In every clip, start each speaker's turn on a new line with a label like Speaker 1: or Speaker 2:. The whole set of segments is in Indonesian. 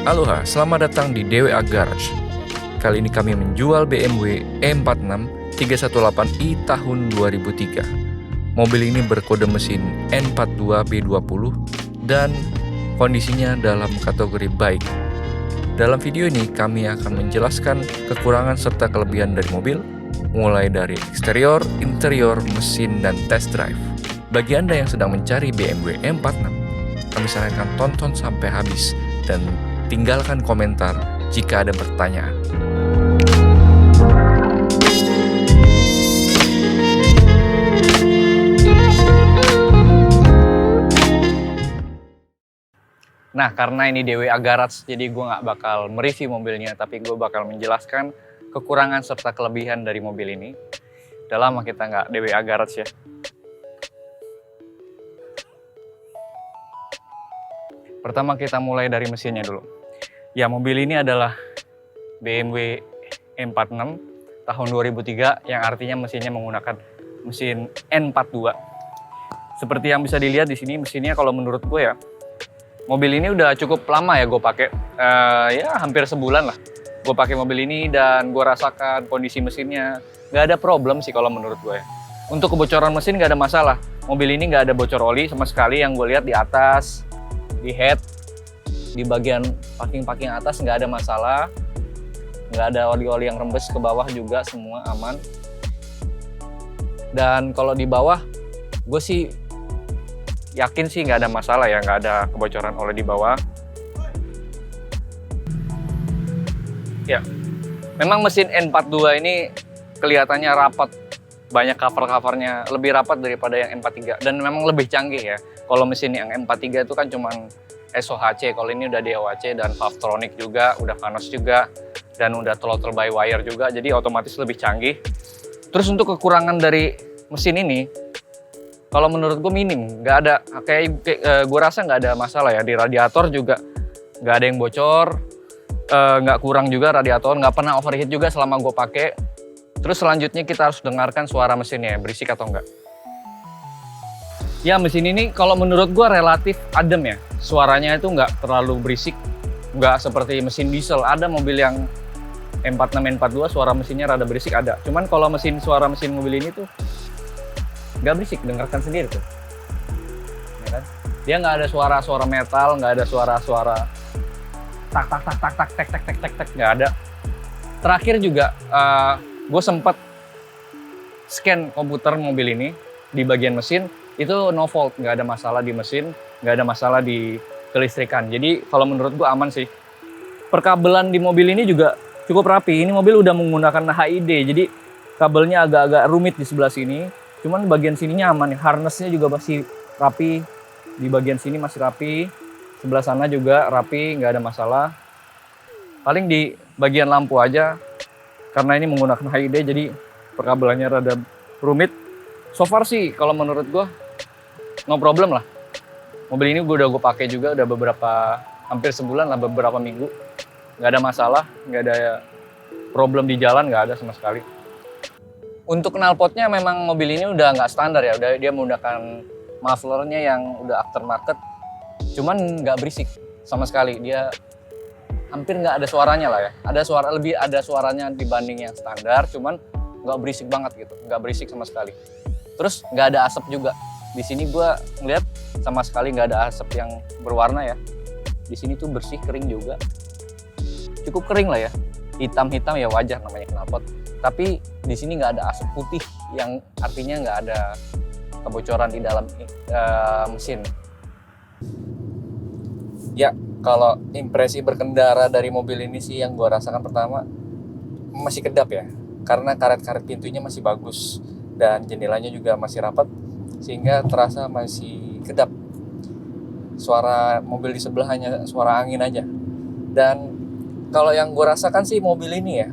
Speaker 1: Aloha, selamat datang di DWA Garage. Kali ini kami menjual BMW E46 318i tahun 2003. Mobil ini berkode mesin N42B20 dan kondisinya dalam kategori baik. Dalam video ini kami akan menjelaskan kekurangan serta kelebihan dari mobil, mulai dari eksterior, interior, mesin, dan test drive. Bagi Anda yang sedang mencari BMW E46, kami sarankan tonton sampai habis dan tinggalkan komentar jika ada pertanyaan. Nah, karena ini DWA Garage, jadi gue nggak bakal mereview mobilnya, tapi gue bakal menjelaskan kekurangan serta kelebihan dari mobil ini. Udah lama kita nggak DWA Garage ya. Pertama kita mulai dari mesinnya dulu. Ya, mobil ini adalah BMW E46 tahun 2003 yang artinya mesinnya menggunakan mesin N42. Seperti yang bisa dilihat di sini, mesinnya kalau menurut gue ya, mobil ini udah cukup lama ya gue pakai, ya hampir sebulan lah gue pakai mobil ini dan gue rasakan kondisi mesinnya nggak ada problem sih kalau menurut gue ya. Untuk kebocoran mesin nggak ada masalah, mobil ini nggak ada bocor oli sama sekali yang gue lihat di atas, di head, di bagian packing atas nggak ada masalah, nggak ada oli-oli yang rembes ke bawah juga, semua aman. Dan kalau di bawah gue sih yakin sih nggak ada masalah ya, nggak ada kebocoran oleh di bawah. Ya, memang mesin N42 ini kelihatannya rapat, banyak cover-covernya, lebih rapat daripada yang M43 dan memang lebih canggih ya. Kalau mesin yang M43 itu kan cuman SOHC, kalau ini udah DOHC dan Valvetronic juga, udah Vanos juga, dan udah throttle by wire juga, jadi otomatis lebih canggih. Terus untuk kekurangan dari mesin ini, kalau menurut gue minim, nggak ada, kayak gue rasa nggak ada masalah ya. Di radiator juga nggak ada yang bocor, nggak kurang juga radiator, nggak pernah overheat juga selama gue pakai. Terus selanjutnya kita harus dengarkan suara mesinnya, berisik atau enggak. Ya, mesin ini kalau menurut gue relatif adem ya, suaranya itu nggak terlalu berisik, nggak seperti mesin diesel. Ada mobil yang M46, M42 suara mesinnya rada berisik ada. Cuman kalau suara mesin mobil ini tuh nggak berisik, dengarkan sendiri tuh, ya kan? Dia nggak ada suara-suara metal, nggak ada suara-suara tak tak tak tak tak tek tek tek tek tek, nggak ada. Terakhir juga gue sempat scan komputer mobil ini di bagian mesin, itu no fault, nggak ada masalah di mesin, nggak ada masalah di kelistrikan. Jadi kalau menurut gue aman sih. Perkabelan di mobil ini juga cukup rapi. Ini mobil udah menggunakan HID, jadi kabelnya agak-agak rumit di sebelah sini. Cuman bagian sininya aman, harnessnya juga masih rapi. Di bagian sini masih rapi, sebelah sana juga rapi, nggak ada masalah. Paling di bagian lampu aja, karena ini menggunakan HID, jadi perkabelannya rada rumit. So far sih, kalau menurut gue, no problem lah. Mobil ini udah gue pakai juga, udah hampir sebulan lah, beberapa minggu. Nggak ada masalah, nggak ada problem di jalan, nggak ada sama sekali. Untuk knalpotnya memang mobil ini udah nggak standar ya, udah dia menggunakan mufflernya yang udah aftermarket, cuman nggak berisik sama sekali. Dia hampir nggak ada suaranya lah ya. Lebih ada suaranya dibanding yang standar, cuman nggak berisik banget gitu, nggak berisik sama sekali. Terus nggak ada asap juga. Di sini gue ngeliat sama sekali nggak ada asap yang berwarna ya. Di sini tuh bersih, kering juga. Cukup kering lah ya. Hitam-hitam ya wajar namanya knalpot. Tapi di sini nggak ada asap putih yang artinya nggak ada kebocoran di dalam mesin. Ya, kalau impresi berkendara dari mobil ini sih yang gue rasakan pertama masih kedap ya. Karena karet-karet pintunya masih bagus dan jendelanya juga masih rapat sehingga terasa masih kedap. Suara mobil di sebelah hanya suara angin aja. Dan kalau yang gue rasakan sih mobil ini ya,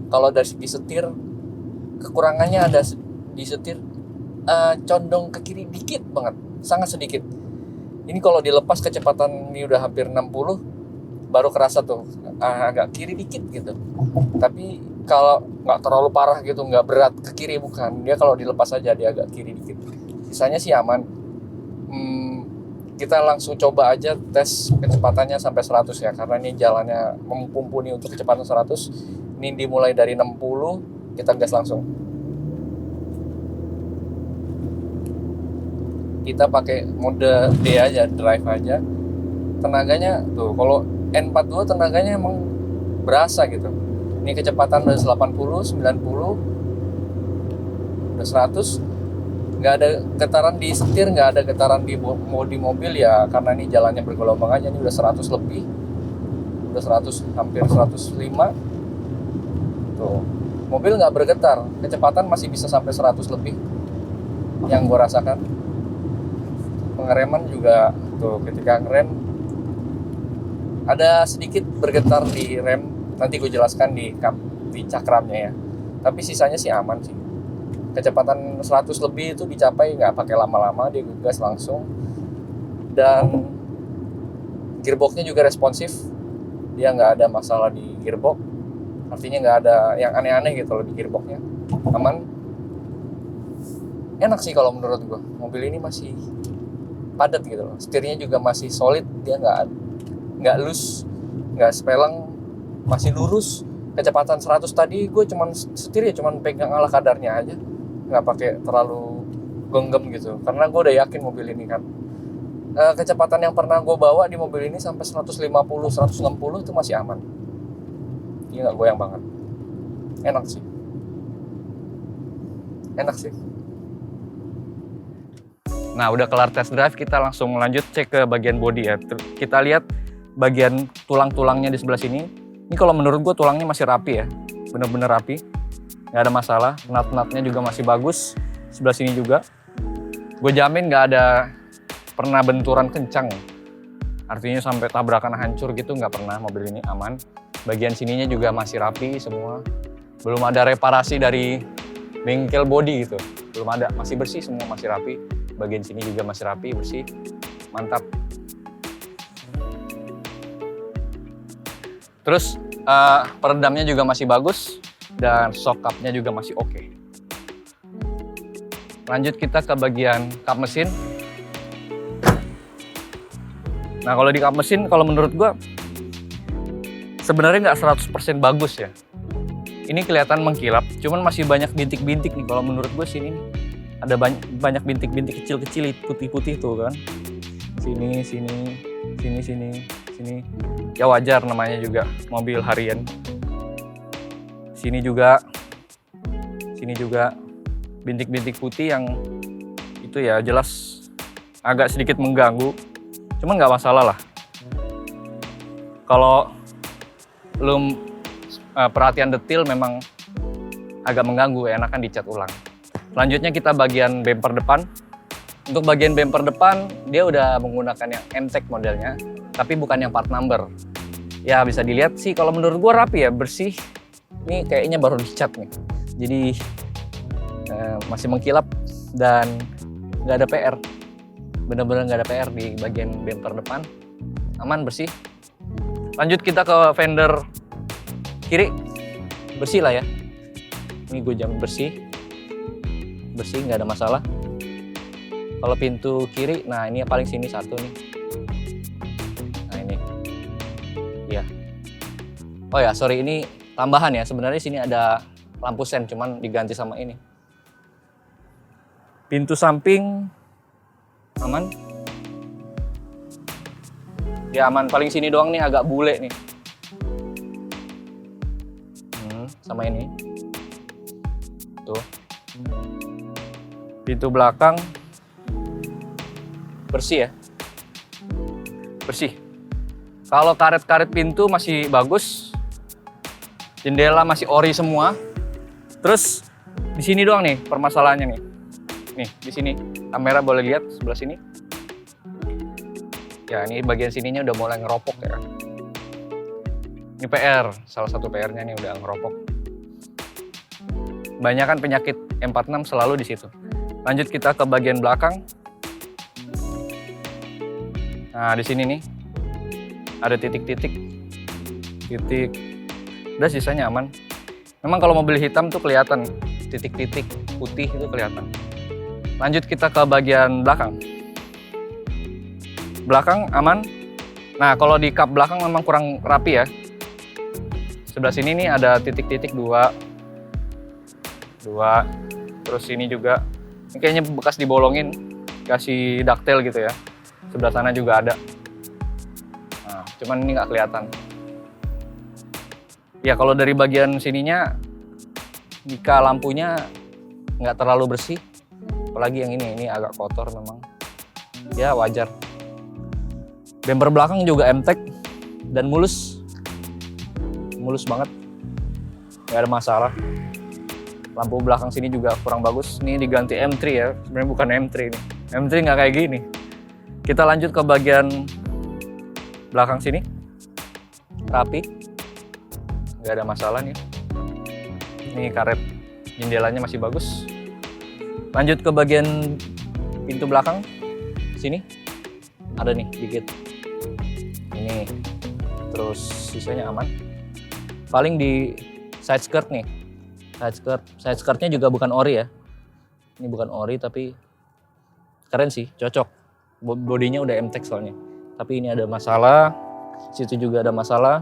Speaker 1: kalau dari segi setir, kekurangannya ada di setir, condong ke kiri dikit banget, sangat sedikit. Ini kalau dilepas kecepatan ini udah hampir 60, baru kerasa tuh agak kiri dikit gitu. Tapi kalau nggak terlalu parah gitu, nggak berat ke kiri, bukan. Dia kalau dilepas aja dia agak kiri dikit. Sisanya sih aman. kita langsung coba aja tes kecepatannya sampai 100 ya, karena ini jalannya mumpuni untuk kecepatan 100. Ini dimulai dari 60, kita gas langsung. Kita pakai mode D aja, drive aja. Tenaganya tuh, kalau N42 tenaganya emang berasa gitu. Ini kecepatan udah 80, 90, udah 100. Nggak ada getaran di setir, nggak ada getaran di mobil ya, karena ini jalannya bergelombang aja. Ini udah 100 lebih, udah 100, hampir 105 tuh. Mobil nggak bergetar, kecepatan masih bisa sampai 100 lebih yang gue rasakan. Pengereman juga tuh, ketika ngerem ada sedikit bergetar di rem, nanti gue jelaskan di cakramnya ya, tapi sisanya sih aman sih. Kecepatan 100 lebih itu dicapai nggak pakai lama-lama, dia gas langsung. Dan gearboxnya juga responsif, dia nggak ada masalah di gearbox, artinya nggak ada yang aneh-aneh gitu loh di gearboxnya, aman. Enak sih kalau menurut gua, mobil ini masih padat gitu loh, setirnya juga masih solid, dia nggak loose, nggak speleng, masih lurus. Kecepatan 100 tadi gue setirnya cuman pegang ala kadarnya aja, nggak pakai terlalu genggam gitu, karena gue udah yakin mobil ini kan. Kecepatan yang pernah gue bawa di mobil ini sampai 150, 160 itu masih aman, dia nggak goyang banget. Enak sih. Nah, udah kelar test drive, kita langsung lanjut cek ke bagian bodi ya. Kita lihat bagian tulang-tulangnya di sebelah sini. Ini kalau menurut gue tulangnya masih rapi ya, bener-bener rapi, nggak ada masalah. Nut-nutnya juga masih bagus, sebelah sini juga. Gue jamin nggak ada pernah benturan kencang, artinya sampai tabrakan hancur gitu nggak pernah. Mobil ini aman. Bagian sininya juga masih rapi semua, belum ada reparasi dari bengkel bodi gitu, belum ada, masih bersih semua, masih rapi. Bagian sini juga masih rapi, bersih, mantap. Terus peredamnya juga masih bagus dan shock cup-nya juga masih oke. Lanjut kita ke bagian kap mesin. Nah, kalau di kap mesin, kalau menurut gua sebenarnya nggak 100% bagus ya. Ini kelihatan mengkilap, cuman masih banyak bintik-bintik nih. Kalau menurut gua sini nih, ada banyak bintik-bintik kecil-kecil putih-putih tuh kan. Sini. Ya wajar, namanya juga mobil harian. Sini juga bintik-bintik putih yang itu ya jelas agak sedikit mengganggu. Cuman nggak masalah lah. Kalau belum perhatian detail memang agak mengganggu, enakan dicat ulang. Selanjutnya kita bagian bumper depan. Untuk bagian bumper depan dia udah menggunakan yang M-Tech modelnya, tapi bukan yang part number. Ya bisa dilihat sih, kalau menurut gua rapi ya, bersih. Ini kayaknya baru dicat nih, jadi masih mengkilap dan nggak ada PR. Bener-bener nggak ada PR di bagian bumper depan, aman, bersih. Lanjut kita ke fender kiri, bersih lah ya. Ini gue jamin bersih, nggak ada masalah. Kalau pintu kiri, nah ini paling sini satu nih. Nah ini, ya. Oh ya, sorry, ini tambahan ya. Sebenarnya sini ada lampu sen, cuman diganti sama ini. Pintu samping aman. Ya aman, paling sini doang nih agak bule nih. Sama ini. Tuh. Pintu belakang bersih ya, bersih. Kalau karet-karet pintu masih bagus, jendela masih ori semua. Terus di sini doang nih permasalahannya nih. Nih di sini kamera boleh lihat sebelah sini. Ya ini bagian sininya udah mulai ngeropok ya. Ini PR, salah satu PR-nya nih udah ngeropok. Banyakan penyakit M46 selalu di situ. Lanjut kita ke bagian belakang. Nah, di sini nih ada titik-titik. Udah sisanya aman. Memang kalau mobil hitam tuh kelihatan titik-titik putih itu kelihatan. Lanjut kita ke bagian belakang. belakang aman. Nah, kalau di kap belakang memang kurang rapi ya. Sebelah sini nih ada titik-titik dua. Terus ini juga. Ini kayaknya bekas dibolongin, kasih ductile gitu ya. Sebelah sana juga ada. Nah, cuman ini nggak kelihatan. Ya kalau dari bagian sininya, jika lampunya nggak terlalu bersih, apalagi yang ini agak kotor memang. Ya wajar. Bumper belakang juga MTEK dan mulus banget, nggak ada masalah. Lampu belakang sini juga kurang bagus. Ini diganti M3 ya, sebenarnya bukan M3 ini. M3 nggak kayak gini. Kita lanjut ke bagian belakang sini, rapi, nggak ada masalah nih. Ini karet jendelanya masih bagus. Lanjut ke bagian pintu belakang, sini ada nih dikit. Ini, terus sisanya aman. Paling di side skirt nih, side skirtnya juga bukan ori ya. Ini bukan ori tapi keren sih, cocok. Bodinya udah MTEK soalnya. Tapi ini ada masalah, situ juga ada masalah.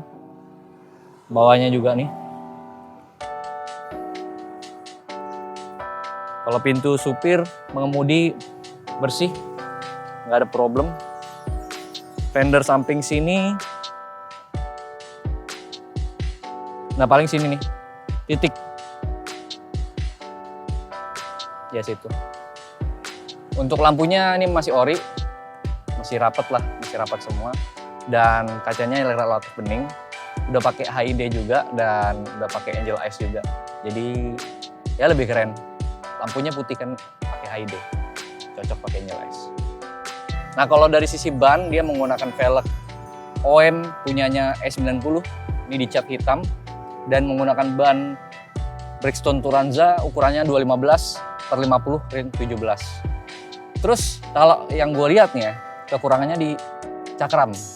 Speaker 1: Bawahnya juga nih. Kalau pintu supir, mengemudi bersih, nggak ada problem. Fender samping sini. Nah paling sini nih, titik. Ya situ. Untuk lampunya ini masih ori, masih rapat lah, masih rapat semua. Dan kacanya relatif bening. Udah pakai HID juga dan udah pakai Angel Eyes juga. Jadi ya lebih keren. Lampunya putih kan pakai HID, cocok pakai Angel Eyes. Nah kalau dari sisi ban dia menggunakan velg OM punyanya E90, ini dicat hitam dan menggunakan ban Bridgestone Turanza ukurannya 215/50 ring 17. Terus kalau yang gue lihat nih ya, kekurangannya di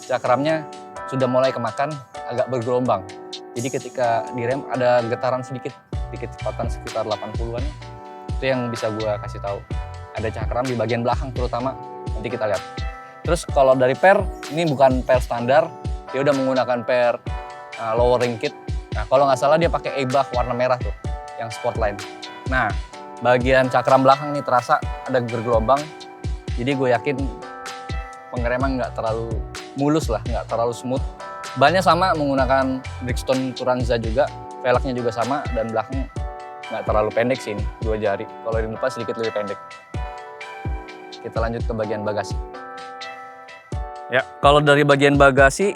Speaker 1: cakramnya sudah mulai kemakan, agak bergelombang. Jadi ketika direm ada getaran sedikit kecepatan sekitar 80-an. Itu yang bisa gue kasih tahu. Ada cakram di bagian belakang terutama. Nanti kita lihat. Terus kalau dari per, ini bukan per standar, dia udah menggunakan per lowering kit. Nah kalau nggak salah dia pakai Eibach warna merah tuh, yang Sportline. Nah bagian cakram belakang nih terasa ada bergelombang. Jadi gue yakin pengereman nggak terlalu mulus lah, nggak terlalu smooth. Bannya sama menggunakan Bridgestone Turanza juga, velgnya juga sama dan belakang nggak terlalu pendek sih ini, 2 jari. Kalau di depan sedikit lebih pendek. Kita lanjut ke bagian bagasi. Ya, kalau dari bagian bagasi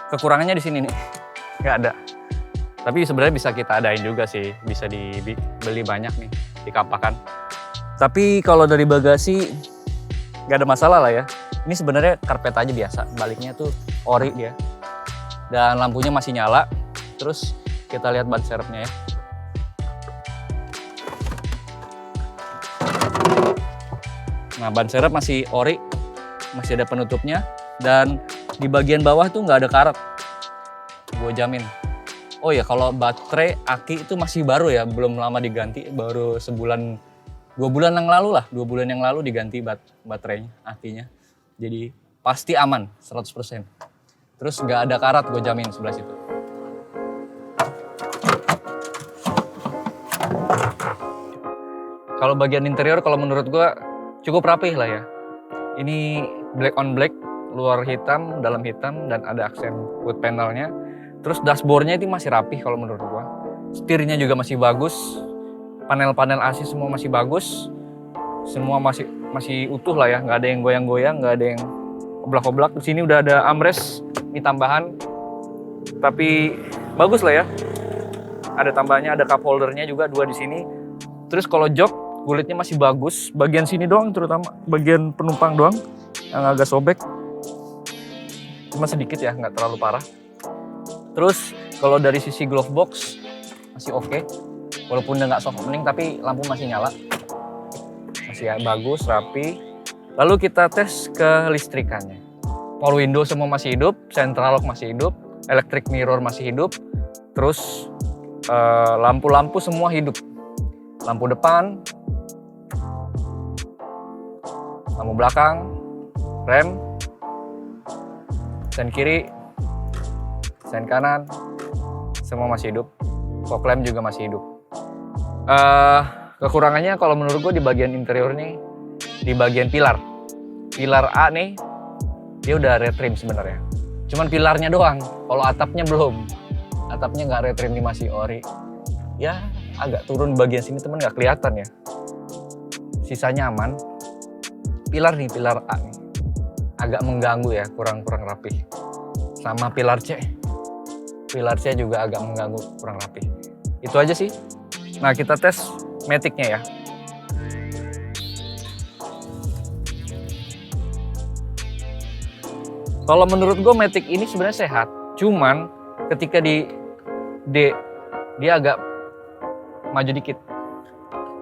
Speaker 1: kekurangannya di sini nih, nggak ada. Tapi sebenarnya bisa kita adain juga sih, bisa dibeli banyak nih di Kapakan. Tapi kalau dari bagasi nggak ada masalah lah ya. Ini sebenarnya karpet aja biasa, baliknya tuh ori dia. Dan lampunya masih nyala. Terus kita lihat ban serepnya ya. Nah ban serep masih ori, masih ada penutupnya. Dan di bagian bawah tuh nggak ada karat, gue jamin. Oh ya kalau baterai aki itu masih baru ya, belum lama diganti, baru sebulan, 2 bulan yang lalu lah, 2 bulan yang lalu diganti baterainya, akinya. Jadi pasti aman 100%. Terus nggak ada karat, gue jamin sebelah situ. Kalau bagian interior, kalau menurut gue cukup rapih lah ya. Ini black on black, luar hitam, dalam hitam, dan ada aksen wood panelnya. Terus dashboardnya itu masih rapih kalau menurut gue. Setirnya juga masih bagus. Panel-panel AC semua masih bagus. Semua masih utuh lah ya, nggak ada yang goyang-goyang, nggak ada yang oblak-oblak. Di sini udah ada armrest, ini tambahan. Tapi bagus lah ya. Ada tambahannya, ada cup holdernya juga 2 di sini. Terus kalau jok, kulitnya masih bagus. Bagian sini doang, terutama bagian penumpang doang yang agak sobek. Cuma sedikit ya, nggak terlalu parah. Terus kalau dari sisi glove box masih oke. Walaupun udah nggak soft opening tapi lampu masih nyala. Masih bagus, rapi. Lalu kita tes ke listrikannya. Power window semua masih hidup, central lock masih hidup, electric mirror masih hidup. Terus lampu-lampu semua hidup. Lampu depan, lampu belakang, rem, sen kiri, sen kanan, semua masih hidup. Fog lamp juga masih hidup. Kekurangannya kalau menurut gue di bagian interior nih, di bagian pilar. Pilar A nih, dia udah red trim sebenarnya. Cuman pilarnya doang, kalau atapnya belum. Atapnya nggak red trim, masih ori. Ya agak turun bagian sini teman nggak kelihatan ya. Sisanya aman. Pilar nih, pilar A nih, agak mengganggu ya, kurang rapi. Sama pilar C. Pilar C juga agak mengganggu, kurang rapi. Itu aja sih. Nah kita tes matic-nya ya. Kalau menurut gue matic ini sebenarnya sehat. Cuman ketika di D dia agak maju dikit.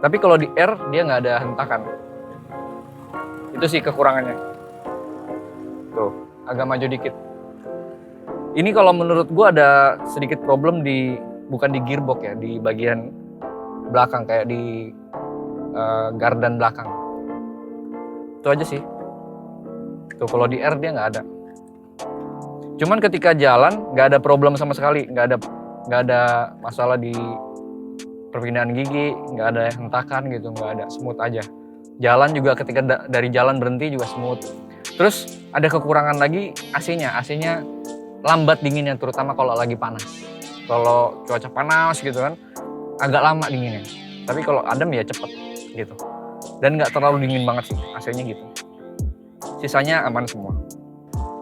Speaker 1: Tapi kalau di R dia nggak ada hentakan. Itu sih kekurangannya. Tuh, agak maju dikit. Ini kalau menurut gue ada sedikit problem bukan di gearbox ya, di bagian belakang kayak di gardan belakang. Itu aja sih. Tuh kalau di R dia nggak ada. Cuman ketika jalan nggak ada problem sama sekali, nggak ada masalah di perpindahan gigi, nggak ada hentakan gitu, nggak ada, smooth aja. Jalan juga ketika dari jalan berhenti juga smooth. Terus ada kekurangan lagi AC-nya lambat dinginnya, terutama kalau lagi panas. Kalau cuaca panas gitu kan, agak lama dinginnya. Tapi kalau adem ya cepet gitu. Dan nggak terlalu dingin banget sih AC-nya gitu. Sisanya aman semua.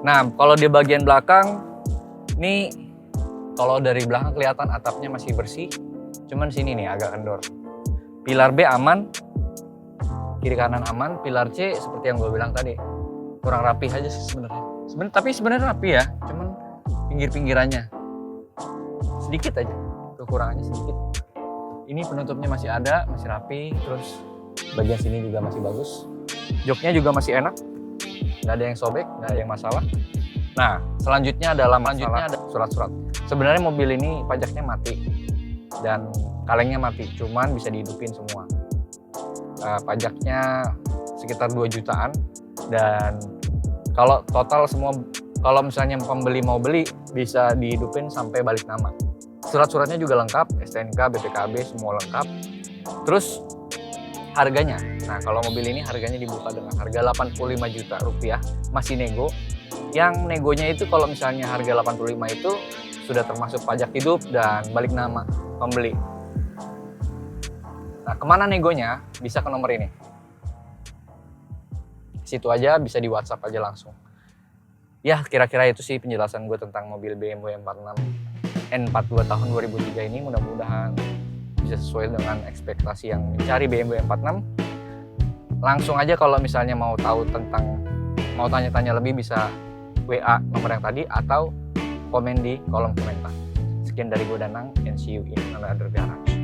Speaker 1: Nah, kalau di bagian belakang, nih kalau dari belakang kelihatan atapnya masih bersih, cuman sini nih agak kendor. Pilar B aman, kiri kanan aman. Pilar C seperti yang gue bilang tadi, kurang rapi aja sih sebenarnya. Tapi sebenarnya rapi ya, cuman pinggir-pinggirannya sedikit aja, kekurangannya sedikit. Ini penutupnya masih ada, masih rapi. Terus bagian sini juga masih bagus. Joknya juga masih enak. Nggak ada yang sobek, nggak ada yang masalah. Nah, selanjutnya adalah surat-surat. Sebenarnya mobil ini pajaknya mati dan kalengnya mati, cuman bisa dihidupin semua. Pajaknya sekitar 2 jutaan dan kalau total semua, kalau misalnya pembeli mau beli bisa dihidupin sampai balik nama. Surat-suratnya juga lengkap, STNK, BPKB semua lengkap. Terus harganya, nah kalau mobil ini harganya dibuka dengan harga 85 juta rupiah, masih nego. Yang negonya itu kalau misalnya harga 85 itu sudah termasuk pajak hidup dan balik nama pembeli. Nah kemana negonya? Bisa ke nomor ini. Situ aja, bisa di WhatsApp aja langsung. Ya kira-kira itu sih penjelasan gue tentang mobil BMW M46 N42 tahun 2003 ini. Mudah-mudahan bisa sesuai dengan ekspektasi yang mencari BMW M46. Langsung aja kalau misalnya mau tahu mau tanya-tanya lebih bisa WA nomor yang tadi atau komen di kolom komentar. Sekian dari gue Danang, and see you in another garage.